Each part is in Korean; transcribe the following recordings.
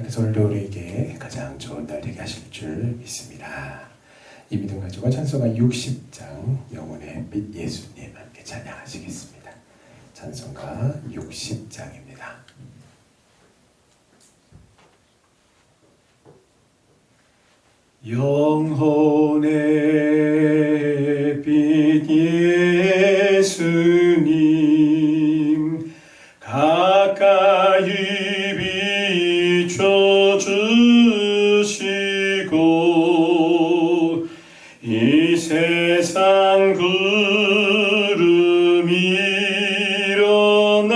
그래서 오늘도 우리에게 가장 좋은 날 되게 하실 줄 믿습니다. 이 믿음 가지고 찬송가 60장 영혼의 빛 예수님 함께 찬양하시겠습니다. 찬송가 60장입니다. 영혼의 빛 예수님 가까이 비춰주시고 이 세상 구름이 일어나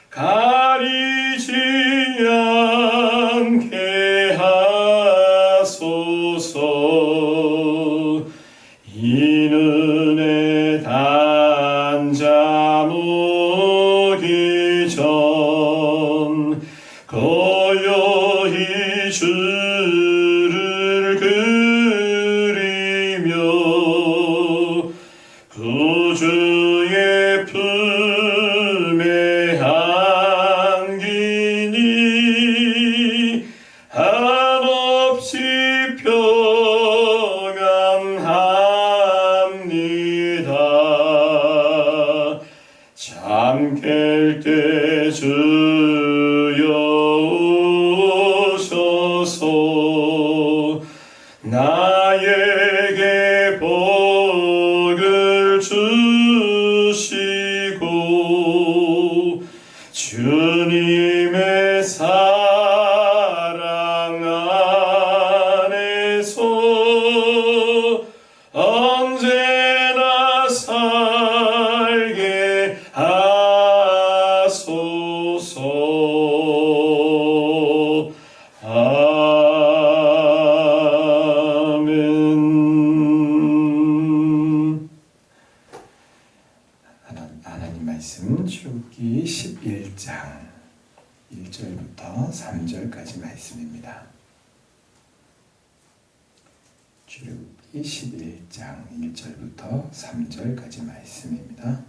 가리지 않게 하소서. 이 눈에 단잠 오기 전 고요히 주를 그리며 구주의 품에 안기니 한없이 평안합니다. 잠깰 때 주여 오셔서 나에게 복을 주시고 주님의 사랑 안에서 언제나 살게 하소서. 아멘. 하나님 말씀 출애굽기 11장 1절부터 3절까지 말씀입니다. 출애굽기 11장 1절부터 3절까지 말씀입니다.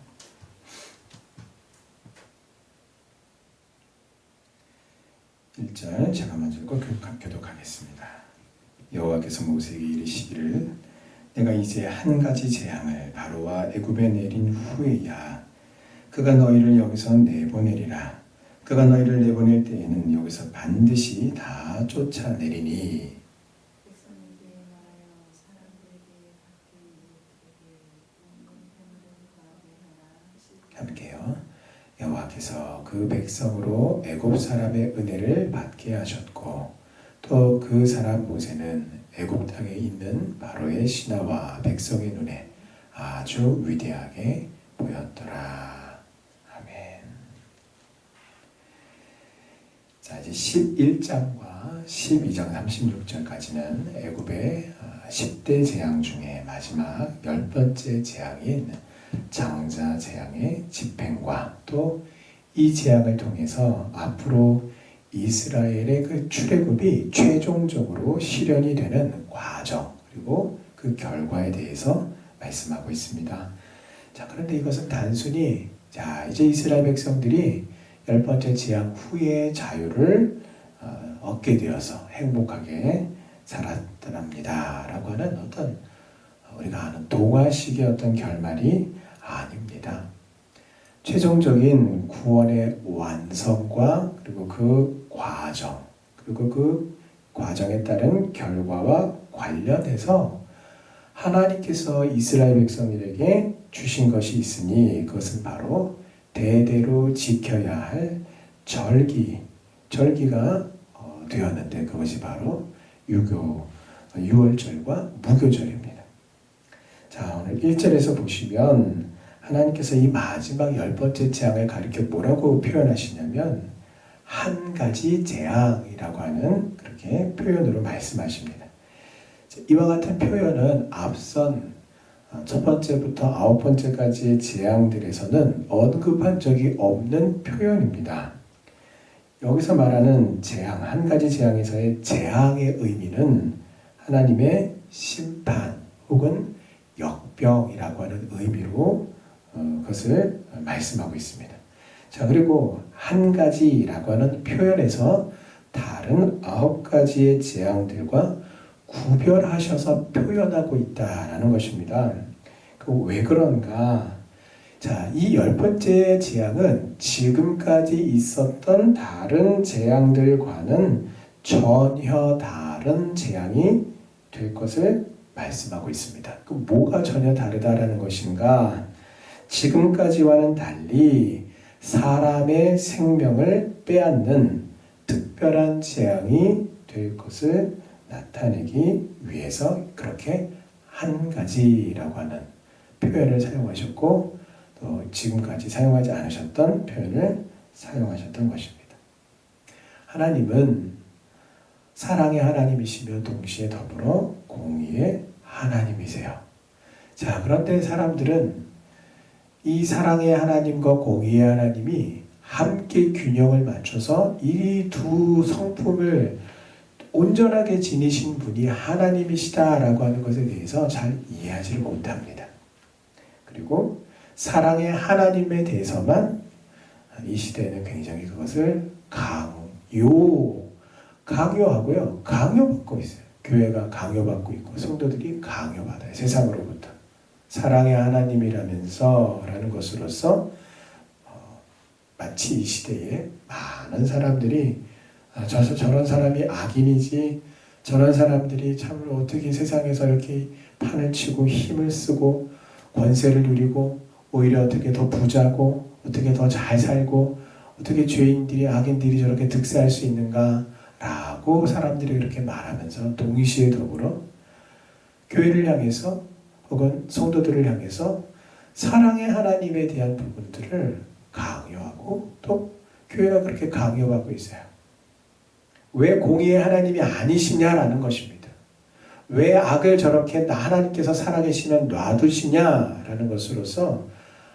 1절 제가 먼저 읽고 교독하겠습니다. 여호와께서 모세에게 이르시기를 내가 이제 한 가지 재앙을 바로와 애굽에 내린 후에야 그가 너희를 여기서 내보내리라. 그가 너희를 내보낼 때에는 여기서 반드시 다 쫓아내리니 함께요. 여호와께서 그 백성으로 애굽 사람의 은혜를 받게 하셨고 또 그 사람 모세는 애굽 땅에 있는 바로의 신하와 백성의 눈에 아주 위대하게 보였더라. 아멘. 자, 이제 11장과 12장 36절까지는 애굽의 10대 재앙 중에 마지막 10번째 재앙인 장자 재앙의 집행과 또 이 재앙을 통해서 앞으로 이스라엘의 그 출애굽이 최종적으로 실현이 되는 과정 그리고 그 결과에 대해서 말씀하고 있습니다. 자, 그런데 이것은 단순히 이제 이스라엘 백성들이 10번째 재앙 후에 자유를 얻게 되어서 행복하게 살았답니다 라고 하는 어떤 우리가 아는 동화식의 어떤 결말이 아닙니다. 최종적인 구원의 완성과 그리고 그 과정 그리고 그 과정에 따른 결과와 관련해서 하나님께서 이스라엘 백성들에게 주신 것이 있으니 그것은 바로 대대로 지켜야 할 절기가 되었는데 그것이 바로 유월절과 무교절입니다. 자, 오늘 1절에서 보시면 하나님께서 이 마지막 10번째 재앙을 가리켜 뭐라고 표현하시냐면 한 가지 재앙이라고 하는 그렇게 표현으로 말씀하십니다. 이와 같은 표현은 앞선 첫 번째부터 9번째까지의 재앙들에서는 언급한 적이 없는 표현입니다. 여기서 말하는 재앙, 한 가지 재앙에서의 재앙의 의미는 하나님의 심판 혹은 역병이라고 하는 의미로 그것을 말씀하고 있습니다. 자, 그리고 한 가지라고 하는 표현에서 다른 9가지의 재앙들과 구별하셔서 표현하고 있다라는 것입니다. 왜 그런가? 자, 이 10번째 재앙은 지금까지 있었던 다른 재앙들과는 전혀 다른 재앙이 될 것을 말씀하고 있습니다. 뭐가 전혀 다르다라는 것인가? 지금까지와는 달리 사람의 생명을 빼앗는 특별한 재앙이 될 것을 나타내기 위해서 그렇게 한 가지라고 하는 표현을 사용하셨고, 또 지금까지 사용하지 않으셨던 표현을 사용하셨던 것입니다. 하나님은 사랑의 하나님이시며 동시에 더불어 공의의 하나님이세요. 자, 그런데 사람들은 이 사랑의 하나님과 공의의 하나님이 함께 균형을 맞춰서 이 두 성품을 온전하게 지니신 분이 하나님이시다라고 하는 것에 대해서 잘 이해하지를 못합니다. 그리고 사랑의 하나님에 대해서만 이 시대에는 굉장히 그것을 강요하고요. 강요받고 있어요. 교회가 강요받고 있고 성도들이 강요받아요. 세상으로부터. 사랑의 하나님이라면서 라는 것으로서 마치 이 시대에 많은 사람들이 저런 사람이 악인이지, 저런 사람들이 참 어떻게 세상에서 이렇게 판을 치고 힘을 쓰고 권세를 누리고 오히려 어떻게 더 부자고 어떻게 더 잘 살고 어떻게 죄인들이 악인들이 저렇게 득세할 수 있는가 라고 사람들이 이렇게 말하면서 동시에 더불어 교회를 향해서 혹은 성도들을 향해서 사랑의 하나님에 대한 부분들을 강요하고 또 교회가 그렇게 강요하고 있어요. 왜 공의의 하나님이 아니시냐라는 것입니다. 왜 악을 저렇게 하나님께서 살아계시면 놔두시냐라는 것으로서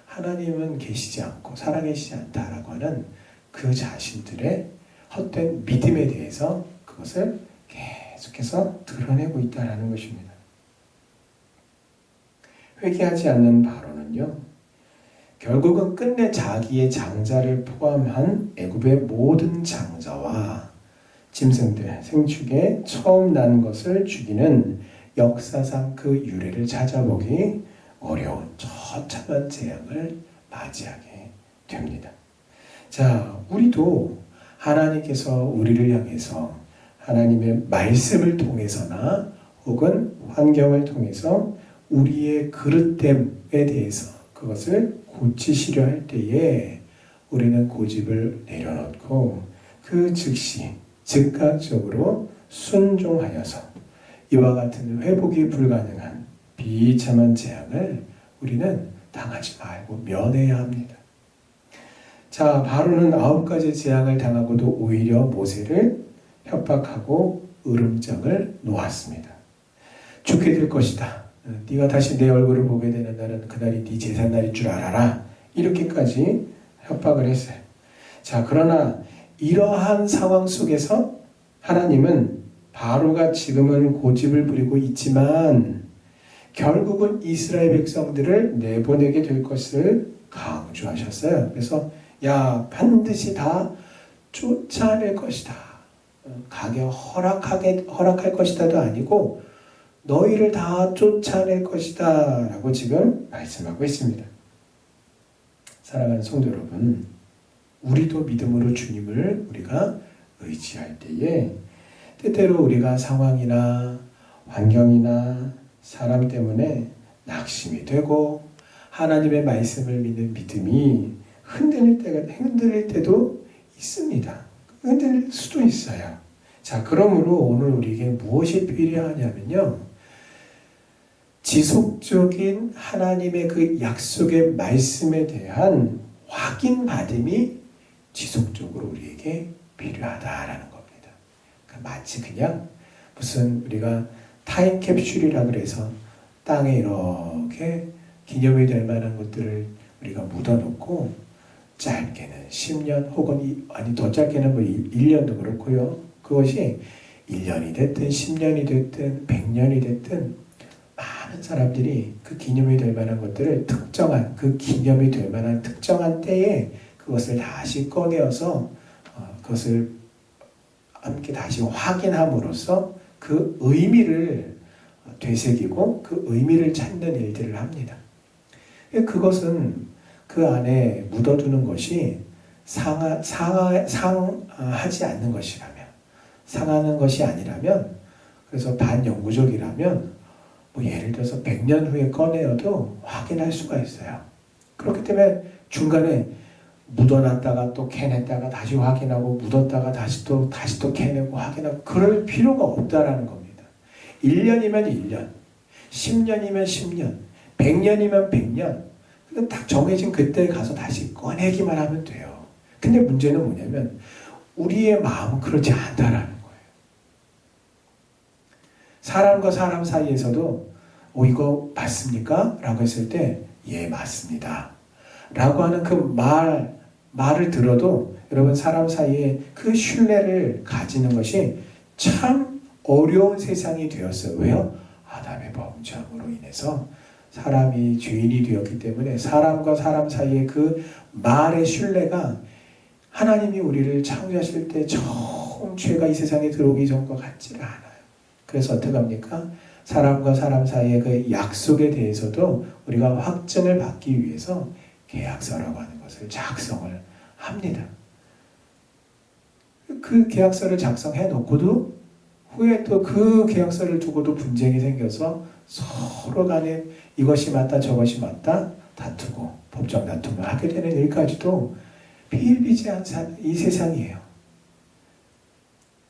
하나님은 계시지 않고 살아계시지 않다라고 하는 그 자신들의 헛된 믿음에 대해서 그것을 계속해서 드러내고 있다는 것입니다. 회개하지 않는 바로는요, 결국은 끝내 자기의 장자를 포함한 애굽의 모든 장자와 짐승들, 생축에 처음 난 것을 죽이는 역사상 그 유래를 찾아보기 어려운 처참한 재앙을 맞이하게 됩니다. 자, 우리도 하나님께서 우리를 향해서 하나님의 말씀을 통해서나 혹은 환경을 통해서 우리의 그릇됨에 대해서 그것을 고치시려 할 때에 우리는 고집을 내려놓고 그 즉시 즉각적으로 순종하여서 이와 같은 회복이 불가능한 비참한 재앙을 우리는 당하지 말고 면해야 합니다. 자, 바로는 9가지 재앙을 당하고도 오히려 모세를 협박하고 으름장을 놓았습니다. 죽게 될 것이다. 네가 다시 내 얼굴을 보게 되는 날은 그날이 네 제삿날인 줄 알아라. 이렇게까지 협박을 했어요. 자, 그러나 이러한 상황 속에서 하나님은 바로가 지금은 고집을 부리고 있지만 결국은 이스라엘 백성들을 내보내게 될 것을 강조하셨어요. 그래서 야, 반드시 다 쫓아낼 것이다. 가게 허락할 것이다도 아니고 너희를 다 쫓아낼 것이다 라고 지금 말씀하고 있습니다. 사랑하는 성도 여러분, 우리도 믿음으로 주님을 우리가 의지할 때에 때때로 우리가 상황이나 환경이나 사람 때문에 낙심이 되고 하나님의 말씀을 믿는 믿음이 흔들릴 때도 있습니다. 흔들릴 수도 있어요. 자, 그러므로 오늘 우리에게 무엇이 필요하냐면요, 지속적인 하나님의 그 약속의 말씀에 대한 확인받음이 지속적으로 우리에게 필요하다라는 겁니다. 그러니까 마치 그냥 무슨 우리가 타임캡슐이라 그래서 땅에 이렇게 기념이 될 만한 것들을 우리가 묻어놓고 짧게는 10년 혹은 더 짧게는 1년도 그렇고요. 그것이 1년이 됐든 10년이 됐든 100년이 됐든 많은 사람들이 그 기념이 될 만한 것들을 그 기념이 될 만한 특정한 때에 그것을 다시 꺼내어서 그것을 함께 다시 확인함으로써 그 의미를 되새기고 그 의미를 찾는 일들을 합니다. 그것은 그 안에 묻어두는 것이 상하지 않는 것이라면, 상하는 것이 아니라면, 그래서 반영구적이라면 뭐 예를 들어서 100년 후에 꺼내어도 확인할 수가 있어요. 그렇기 때문에 중간에 묻어놨다가 또 캐냈다가 다시 확인하고 묻었다가 다시 또 캐내고 확인하고 그럴 필요가 없다라는 겁니다. 1년이면 1년, 10년이면 10년, 100년이면 100년, 딱 정해진 그때 가서 다시 꺼내기만 하면 돼요. 근데 문제는 뭐냐면 우리의 마음은 그렇지 않다라는 거예요. 사람과 사람 사이에서도 이거 맞습니까? 라고 했을 때 예, 맞습니다 라고 하는 그 말을 들어도 여러분 사람 사이에 그 신뢰를 가지는 것이 참 어려운 세상이 되었어요. 왜요? 아담의 범죄함으로 인해서 사람이 죄인이 되었기 때문에 사람과 사람 사이의 그 말의 신뢰가 하나님이 우리를 창조하실 때 처음 죄가 이 세상에 들어오기 전과 같지가 않아요. 그래서 어떻게 합니까? 사람과 사람 사이의 그 약속에 대해서도 우리가 확증을 받기 위해서 계약서라고 하는 것을 작성을 합니다. 그 계약서를 작성해 놓고도 후에 또 그 계약서를 두고도 분쟁이 생겨서 서로 간에 이것이 맞다 저것이 맞다 다투고 법정 다툼을 하게 되는 일까지도 비일비재한 이 세상이에요.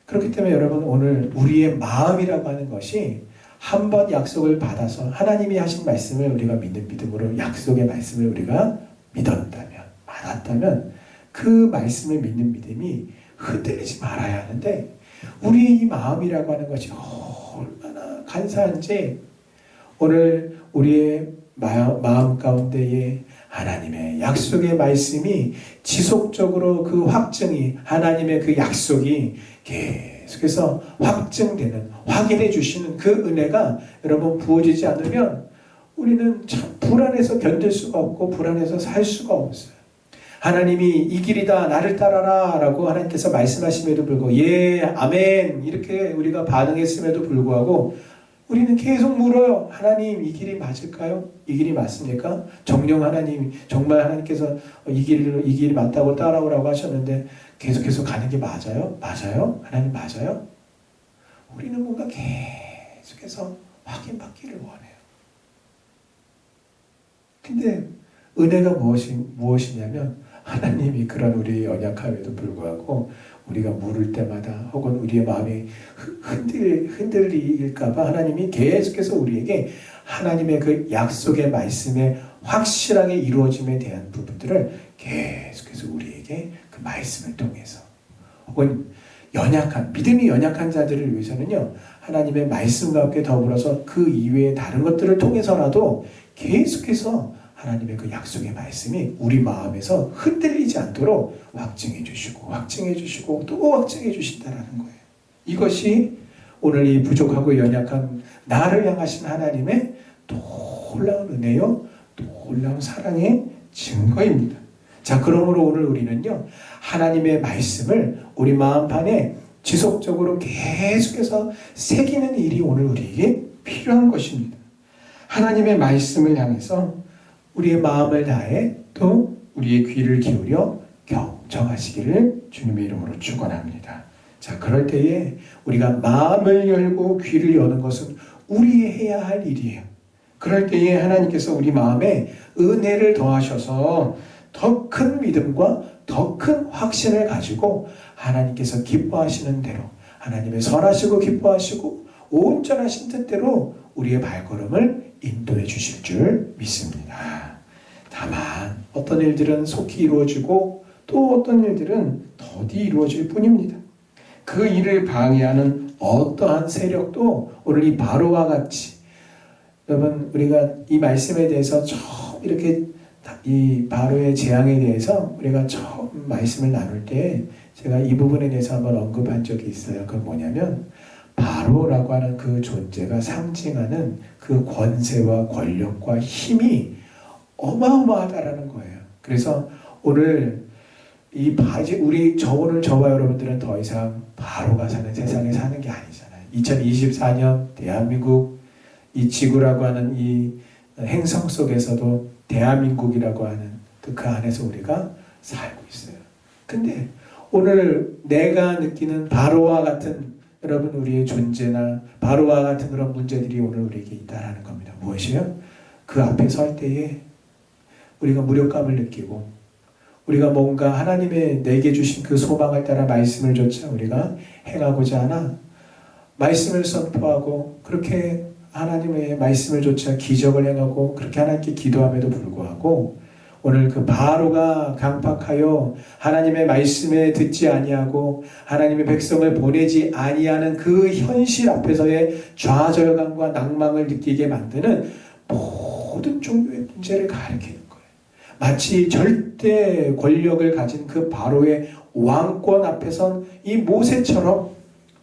그렇기 때문에 여러분 오늘 우리의 마음이라고 하는 것이 한 번 약속을 받아서 하나님이 하신 말씀을 우리가 믿는 믿음으로 약속의 말씀을 우리가 믿었다면 받았다면 그 말씀을 믿는 믿음이 흔들리지 말아야 하는데 우리의 이 마음이라고 하는 것이 얼마나 간사한지 오늘 우리의 마음 가운데에 하나님의 약속의 말씀이 지속적으로 그 확증이 하나님의 그 약속이 계속해서 확증되는 확인해 주시는 그 은혜가 여러분 부어지지 않으면 우리는 참 불안해서 견딜 수가 없고 불안해서 살 수가 없어요. 하나님이 이 길이다 나를 따라라 라고 하나님께서 말씀하심에도 불구하고 예 아멘 이렇게 우리가 반응했음에도 불구하고 우리는 계속 물어요. 하나님 이 길이 맞을까요? 이 길이 맞습니까? 정령 하나님 정말 하나님께서 이 길이 맞다고 따라오라고 하셨는데 계속해서 가는 게 맞아요? 맞아요? 하나님 맞아요? 우리는 뭔가 계속해서 확인받기를 원해요. 근데 은혜가 무엇이냐면 하나님이 그런 우리의 연약함에도 불구하고 우리가 물을 때마다 혹은 우리의 마음이 흔들릴까봐 하나님이 계속해서 우리에게 하나님의 그 약속의 말씀에 확실하게 이루어짐에 대한 부분들을 계속해서 우리에게 그 말씀을 통해서 혹은 믿음이 연약한 자들을 위해서는요 하나님의 말씀과 함께 더불어서 그 이외의 다른 것들을 통해서라도 계속해서 하나님의 그 약속의 말씀이 우리 마음에서 흔들리지 않도록 확증해 주시고 또 확증해 주신다는 거예요. 이것이 오늘 이 부족하고 연약한 나를 향하신 하나님의 놀라운 은혜요 놀라운 사랑의 증거입니다. 자, 그러므로 오늘 우리는요 하나님의 말씀을 우리 마음판에 지속적으로 계속해서 새기는 일이 오늘 우리에게 필요한 것입니다. 하나님의 말씀을 향해서 우리의 마음을 다해 또 우리의 귀를 기울여 경청하시기를 주님의 이름으로 축원합니다. 자, 그럴 때에 우리가 마음을 열고 귀를 여는 것은 우리 해야 할 일이에요. 그럴 때에 하나님께서 우리 마음에 은혜를 더하셔서 더 큰 믿음과 더 큰 확신을 가지고 하나님께서 기뻐하시는 대로 하나님의 선하시고 기뻐하시고 온전하신 뜻대로 우리의 발걸음을 인도해 주실 줄 믿습니다. 다만 어떤 일들은 속히 이루어지고 또 어떤 일들은 더디 이루어질 뿐입니다. 그 일을 방해하는 어떠한 세력도 오늘 이 바로와 같이 여러분 우리가 이 말씀에 대해서 처음 이렇게 이 바로의 재앙에 대해서 우리가 처음 말씀을 나눌 때 제가 이 부분에 대해서 한번 언급한 적이 있어요. 그건 뭐냐면 바로라고 하는 그 존재가 상징하는 그 권세와 권력과 힘이 어마어마하다라는 거예요. 그래서 오늘 이제 오늘 저와 여러분들은 더 이상 바로가 사는 세상에 사는 게 아니잖아요. 2024년 대한민국 이 지구라고 하는 이 행성 속에서도 대한민국이라고 하는 그 안에서 우리가 살고 있어요. 근데 오늘 내가 느끼는 바로와 같은 여러분 우리의 존재나 바로와 같은 그런 문제들이 오늘 우리에게 있다라는 겁니다. 무엇이요? 그 앞에 설 때에 우리가 무력감을 느끼고 우리가 뭔가 하나님의 내게 주신 그 소망을 따라 말씀을 조차 우리가 행하고자 하나 말씀을 선포하고 그렇게 하나님의 말씀을 조차 기적을 행하고 그렇게 하나님께 기도함에도 불구하고 오늘 그 바로가 강팍하여 하나님의 말씀에 듣지 아니하고 하나님의 백성을 보내지 아니하는 그 현실 앞에서의 좌절감과 낭망을 느끼게 만드는 모든 종류의 문제를 가리키는 거예요. 마치 절대 권력을 가진 그 바로의 왕권 앞에선 이 모세처럼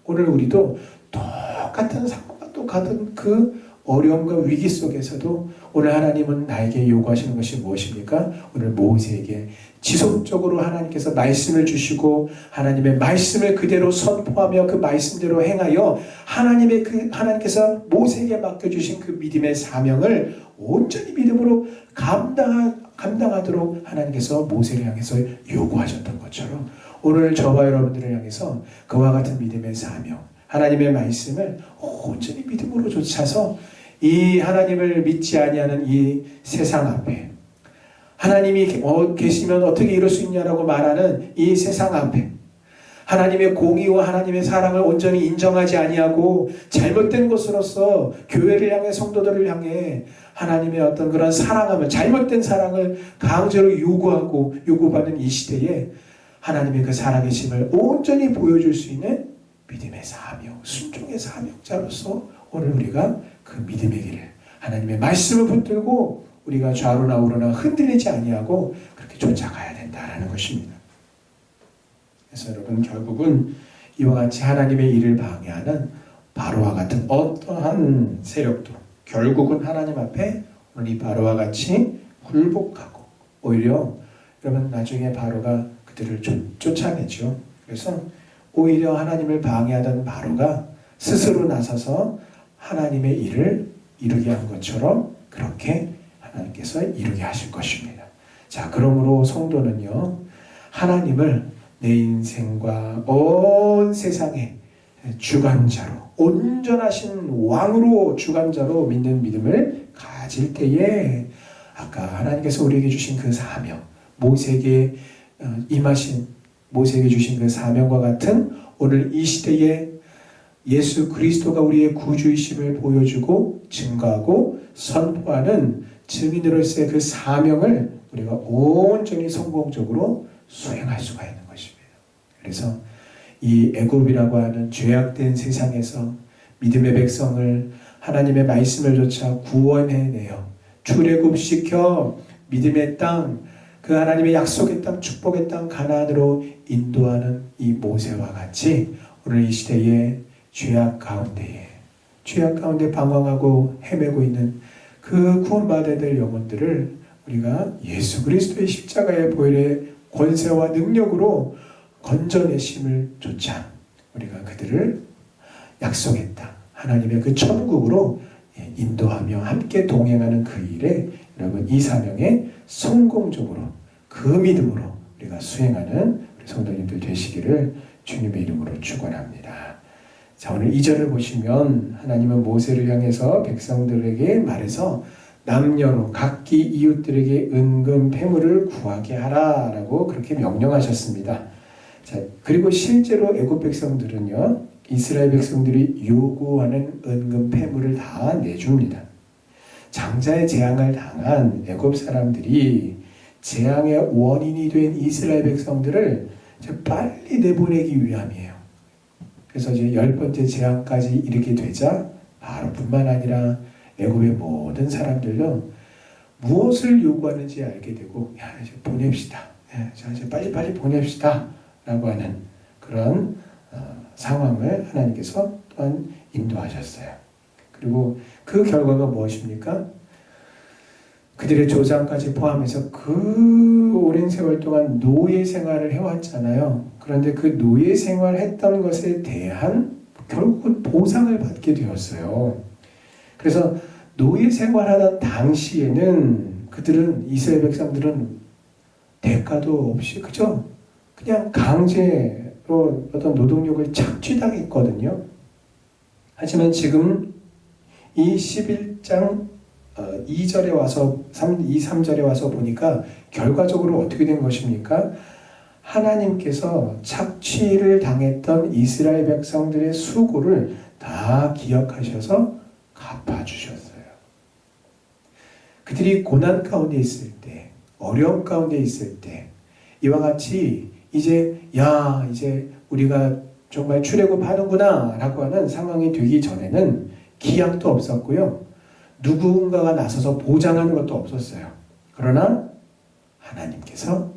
오늘 우리도 똑같은 상황과 똑같은 그 어려움과 위기 속에서도 오늘 하나님은 나에게 요구하시는 것이 무엇입니까? 오늘 모세에게 지속적으로 하나님께서 말씀을 주시고 하나님의 말씀을 그대로 선포하며 그 말씀대로 행하여 하나님께서 모세에게 맡겨주신 그 믿음의 사명을 온전히 믿음으로 감당하도록 하나님께서 모세를 향해서 요구하셨던 것처럼 오늘 저와 여러분들을 향해서 그와 같은 믿음의 사명 하나님의 말씀을 온전히 믿음으로 좇아서 이 하나님을 믿지 아니하는 이 세상 앞에 하나님이 계시면 어떻게 이럴 수 있냐라고 말하는 이 세상 앞에 하나님의 공의와 하나님의 사랑을 온전히 인정하지 아니하고 잘못된 것으로서 교회를 향해 성도들을 향해 하나님의 어떤 그런 사랑함을 잘못된 사랑을 강제로 요구받는 이 시대에 하나님의 그 살아계심을 온전히 보여줄 수 있는 믿음의 사명, 순종의 사명자로서 오늘 우리가 그 믿음의 길을 하나님의 말씀을 붙들고 우리가 좌로나 우로나 흔들리지 아니하고 그렇게 쫓아가야 된다는 것입니다. 그래서 여러분 결국은 이와 같이 하나님의 일을 방해하는 바로와 같은 어떠한 세력도 결국은 하나님 앞에 오늘 이 바로와 같이 굴복하고 오히려 여러분 나중에 바로가 그들을 쫓아내죠. 그래서 오히려 하나님을 방해하던 바로가 스스로 나서서 하나님의 일을 이루게 한 것처럼 그렇게 하나님께서 이루게 하실 것입니다. 자, 그러므로 성도는요, 하나님을 내 인생과 온 세상의 주관자로, 온전하신 왕으로 주관자로 믿는 믿음을 가질 때에 아까 하나님께서 우리에게 주신 그 사명, 모세에게 주신 그 사명과 같은 오늘 이 시대에 예수 그리스도가 우리의 구주이심을 보여주고 증거하고 선포하는 증인으로서의 그 사명을 우리가 온전히 성공적으로 수행할 수가 있는 것입니다. 그래서 이 애굽이라고 하는 죄악된 세상에서 믿음의 백성을 하나님의 말씀을 조차 구원해내어 출애굽시켜 믿음의 땅, 그 하나님의 약속의 땅, 축복의 땅 가나안으로 인도하는 이 모세와 같이 오늘 이 시대에 죄악 가운데 방황하고 헤매고 있는 그 구원받아야 될 영혼들을 우리가 예수 그리스도의 십자가의 보혈의 권세와 능력으로 건져내심을 조차 우리가 그들을 약속의 땅, 하나님의 그 천국으로 인도하며 함께 동행하는 그 일에 여러분 이 사명에 성공적으로 그 믿음으로 우리가 수행하는 우리 성도님들 되시기를 주님의 이름으로 축원합니다. 자, 오늘 2절을 보시면 하나님은 모세를 향해서 백성들에게 말해서 남녀로 각기 이웃들에게 은금 패물을 구하게 하라라고 그렇게 명령하셨습니다. 자, 그리고 실제로 애굽 백성들은요, 이스라엘 백성들이 요구하는 은금 패물을 다 내줍니다. 장자의 재앙을 당한 애굽 사람들이 재앙의 원인이 된 이스라엘 백성들을 빨리 내보내기 위함이에요. 그래서 이제 10번째 재앙까지 이르게 되자 바로뿐만 아니라 애굽의 모든 사람들도 무엇을 요구하는지 알게 되고, 야, 이제 보냅시다. 자, 이제 빨리 보냅시다. 라고 하는 그런 상황을 하나님께서 또한 인도하셨어요. 그리고 그 결과가 무엇입니까? 그들의 조상까지 포함해서 그 오랜 세월 동안 노예 생활을 해왔잖아요. 그런데 그 노예 생활했던 것에 대한 결국은 보상을 받게 되었어요. 그래서 노예 생활하던 당시에는 그들은, 이스라엘 백성들은 대가도 없이 그죠? 그냥 강제로 어떤 노동력을 착취당했거든요. 하지만 지금 이 11장 2절에 와서 3절에 와서 보니까 결과적으로 어떻게 된 것입니까? 하나님께서 착취를 당했던 이스라엘 백성들의 수고를 다 기억하셔서 갚아주셨어요. 그들이 고난 가운데 있을 때, 어려움 가운데 있을 때 이와 같이 이제 우리가 정말 출애굽하는구나 라고 하는 상황이 되기 전에는 기약도 없었고요. 누군가가 나서서 보장하는 것도 없었어요. 그러나 하나님께서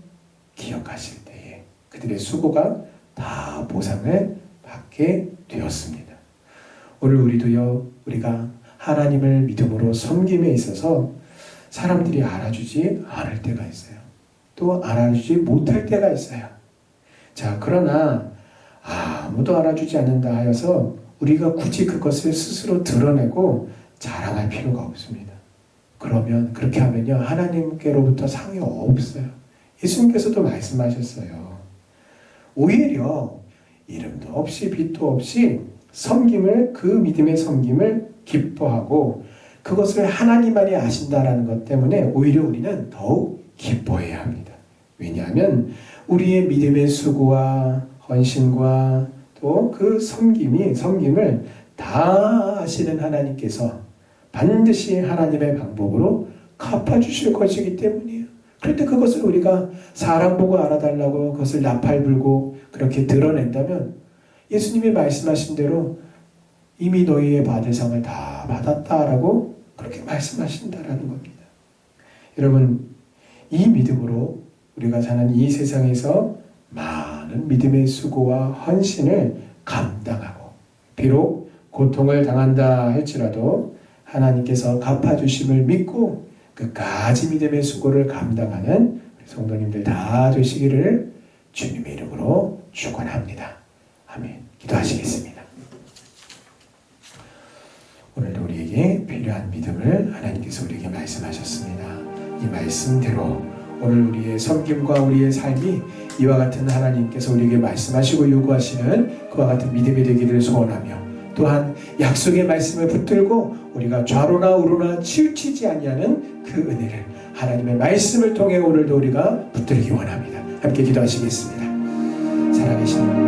기억하실 때에 그들의 수고가 다 보상을 받게 되었습니다. 오늘 우리도요, 우리가 하나님을 믿음으로 섬김에 있어서 사람들이 알아주지 않을 때가 있어요. 또 알아주지 못할 때가 있어요. 자, 그러나 아무도 알아주지 않는다 하여서 우리가 굳이 그것을 스스로 드러내고 자랑할 필요가 없습니다. 그러면 그렇게 하면요, 하나님께로부터 상이 없어요. 예수님께서도 말씀하셨어요. 오히려 이름도 없이 빛도 없이 그 믿음의 섬김을 기뻐하고 그것을 하나님만이 아신다라는 것 때문에 오히려 우리는 더욱 기뻐해야 합니다. 왜냐하면 우리의 믿음의 수고와 헌신과 또 그 섬김을 다 아시는 하나님께서 반드시 하나님의 방법으로 갚아주실 것이기 때문이에요. 그런데 그것을 우리가 사람 보고 알아달라고 그것을 나팔 불고 그렇게 드러낸다면 예수님이 말씀하신 대로 이미 너희의 받을 상을 다 받았다라고 그렇게 말씀하신다라는 겁니다. 여러분, 이 믿음으로 우리가 사는 이 세상에서 많은 믿음의 수고와 헌신을 감당하고 비록 고통을 당한다 할지라도 하나님께서 갚아주심을 믿고 끝까지 믿음의 수고를 감당하는 성도님들 다 되시기를 주님의 이름으로 축원합니다. 아멘. 기도하시겠습니다. 오늘도 우리에게 필요한 믿음을 하나님께서 우리에게 말씀하셨습니다. 이 말씀대로 오늘 우리의 섬김과 우리의 삶이 이와 같은 하나님께서 우리에게 말씀하시고 요구하시는 그와 같은 믿음이 되기를 소원하며 또한 약속의 말씀을 붙들고 우리가 좌로나 우로나 치우치지 아니하는 그 은혜를 하나님의 말씀을 통해 오늘도 우리가 붙들기 원합니다. 함께 기도하시겠습니다. 살아계신